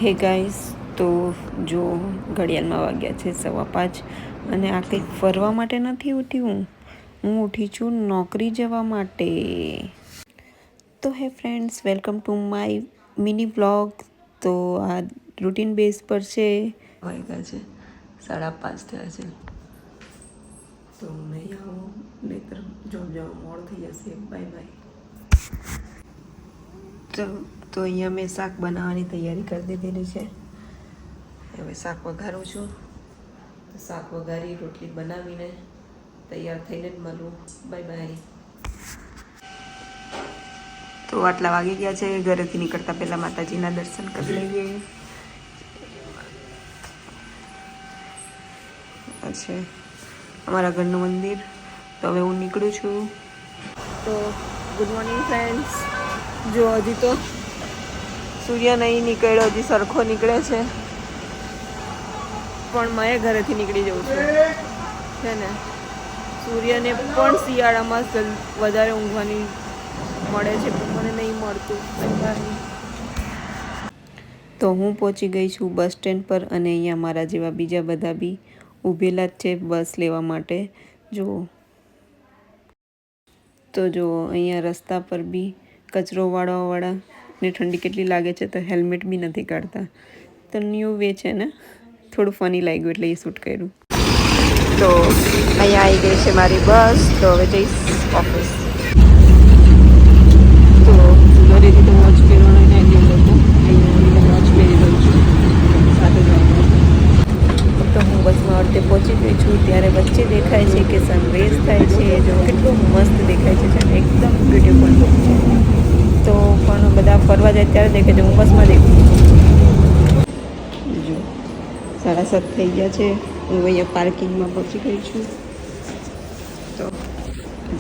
હે ગાઈસ, તો જો ઘડિયાળમાં વાગ્યા છે 5:15 અને આ કંઈક ફરવા માટે નથી ઉઠી હું ઉઠી છું નોકરી જવા માટે. તો હે friends, welcome to my mini blog. તો આ રૂટીન બેઝ પર છે. વાગ્યા છે 5:30 થયા છે. તો નહીં આવું નહીતર જોબ જવા મોડ થઈ જશે. Bye bye. તો અહીંયા મેં શાક બનાવવાની તૈયારી કરી દીધેલી છે. હવે શાક વઘારું છું. તો શાક વઘારી રોટલી બનાવીને તૈયાર થઈને જ મળું. Bye bye. તો આટલા વાગી ગયા છે. ઘરેથી નીકળતા પહેલાં માતાજીના દર્શન કરી લઈએ. છે અમારા ઘરનું મંદિર. તો હવે હું નીકળું છું. તો ગુડ મોર્નિંગ ફ્રેન્ડ્સ. જો હજી તો સૂર્ય નહીં નીકળ્યો, હજી સરખો નીકળે છે, પણ મેં ઘરેથી નીકળી જવું છે ને. સૂર્યને પણ શિયાળામાં વધારે ઊંઘવાની મળે છે, પણ મને નહીં મળતું. તો હું પહોંચી ગઈ છું બસ સ્ટેન્ડ પર અને અહીંયા મારા જેવા બીજા બધા બી ઊભેલા જ છે બસ લેવા માટે. જુઓ તો જુઓ અહીંયા રસ્તા પર બી કચરો વાળવાવાળા ને ઠંડી કેટલી લાગે છે તો હેલ્મેટ બી નથી કાઢતા. તો ન્યૂ વે છે ને, થોડું ફની લાગ્યું એટલે એ શૂટ કર્યું. તો અહીંયા આવી ગઈ છે મારી બસ. તો હવે જઈશ ઓફિસ. તો ઘરેથી તો વોચ પહેરવાનો નથી લોકો, અહીંયા વોચ પહેરી દઉં છું સાથે જવાનું. તો હું બસમાં અડધે પહોંચી ગઈ છું ત્યારે વચ્ચે દેખાય છે કે સનરેઝ થાય છે. જો કેટલું મસ્ત દેખાય છે, એકદમ બ્યુટીફુલ લુક છે. તો પણ બધા ફરવા જાય ત્યારે દેખાય છે, હું બસમાં દેખું છું. જો 7:30 થઈ ગયા છે. હું અહીંયા પાર્કિંગમાં પહોંચી ગઈ છું. તો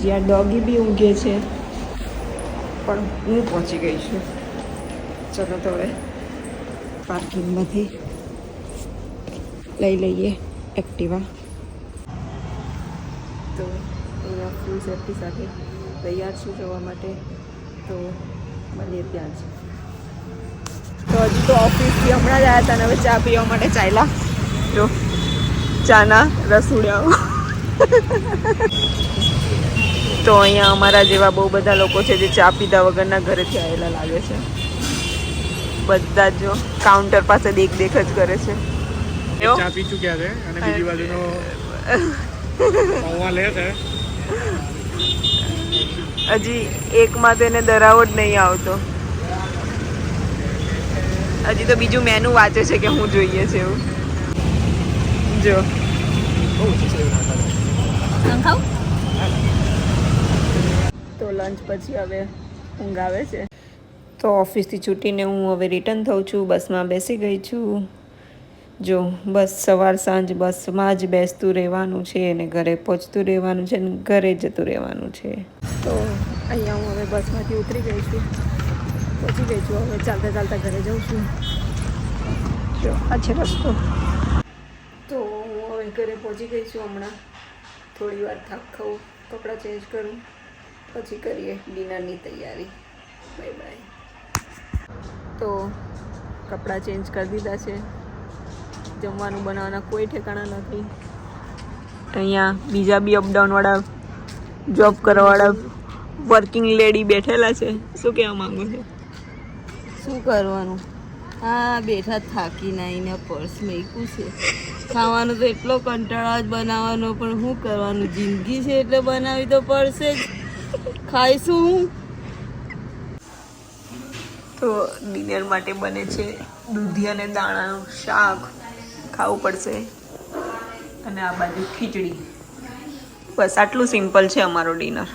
જ્યાં ડોગી બી ઊંઘે છે, પણ હું પહોંચી ગઈ છું. ચલો તો હવે પાર્કિંગમાંથી લઈ લઈએ એક્ટિવા. તો અહીંયા ફૂલ સેફટી સાથે તૈયાર છું જવા માટે. તો મળીએ ત્યાં જ. તો હજી તો ઓફિસથી હમણાં જ આવ્યા હતા ને હવે ચા પીવા માટે ચાલ્યા. જો ચાના રસુડાઓ. તો અહીંયા અમારા જેવા બહુ બધા લોકો છે જે ચા પીધા વગરના ઘરેથી આવેલા લાગે છે. બધા જો કાઉન્ટર પાસે દેખ જ કરે છે. ચા પી ચૂક્યા છે અને બીજી બાજુનો પૌવા લે છે. હજી એકમાં તેને ડરાવો જ નહીં આવતો. હજી તો બીજું મેનુ વાંચે છે કે હું જોઈએ છે એવું. જો તો લંચ પછી હવે ઊંઘ આવે છે. તો ઓફિસથી છૂટીને હું હવે રિટર્ન થઉં છું. બસમાં બેસી ગઈ છું. જો બસ સવાર સાંજ બસમાં જ બેસતું રહેવાનું છે અને ઘરે પહોંચતું રહેવાનું છે અને ઘરે જતું રહેવાનું છે. તો અહીંયા હું હવે બસમાંથી ઉતરી ગઈ છું, પહોંચી ગઈ છું. હવે ચાલતા ચાલતા ઘરે જાઉં છું. જો આ છે રસ્તો. તો હું હવે ઘરે પહોંચી ગઈ છું. હમણાં થોડી વાર થાક ખાઉં, કપડાં ચેન્જ કરું, પછી કરીએ ડિનરની તૈયારી. Bye bye. તો કપડાં ચેન્જ કરી દીધા છે. જમવાનું બનાવવાના કોઈ ઠેકાણા નથી. અહીંયા બીજા બી અપડાઉનવાળા જોબ કરવાવાળા વર્કિંગ લેડી બેઠેલા છે. શું કહેવા માંગુ છે? શું કરવાનું? હા, બેઠા થાકીને આવીને પર્સ મૂક્યું છે. ખાવાનું તો એટલો કંટાળા જ બનાવવાનો, પણ શું કરવાનું, જિંદગી છે એટલે બનાવી તો પડશે જ. ખાઈશું હું. તો ડિનર માટે બને છે દૂધી અને દાણાનું શાક, ખાવું પડશે. અને આ બાજુ ખીચડી. બસ આટલું સિમ્પલ છે અમારો ડિનર.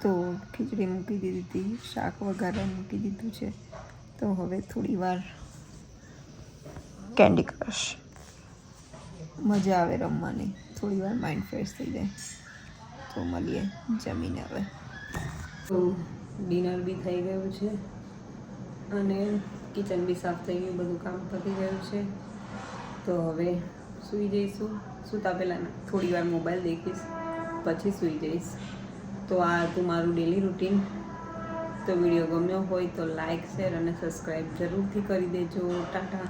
તો ખીચડી મૂકી દીધી હતી, શાક વઘારવા મૂકી દીધું છે. તો હવે થોડી વાર કેન્ડી ક્રશ. મજા આવે રમવાની, થોડી વાર માઇન્ડ ફ્રેશ થઈ જાય. તો મળીએ જમીને હવે. તો ડિનર બી થઈ ગયું છે અને કિચન બી સાફ થઈ ગયું, બધું કામ પતી ગયું છે. તો હવે સૂઈ જઈશું. સૂતા પહેલાં થોડી વાર મોબાઈલ દેખીશ, પછી સૂઈ જઈશ. તો આ હતું મારું ડેલી રૂટીન. તો વિડીયો ગમ્યો હોય તો લાઇક શેર અને સબસ્ક્રાઈબ જરૂરથી કરી દેજો. ટાટા.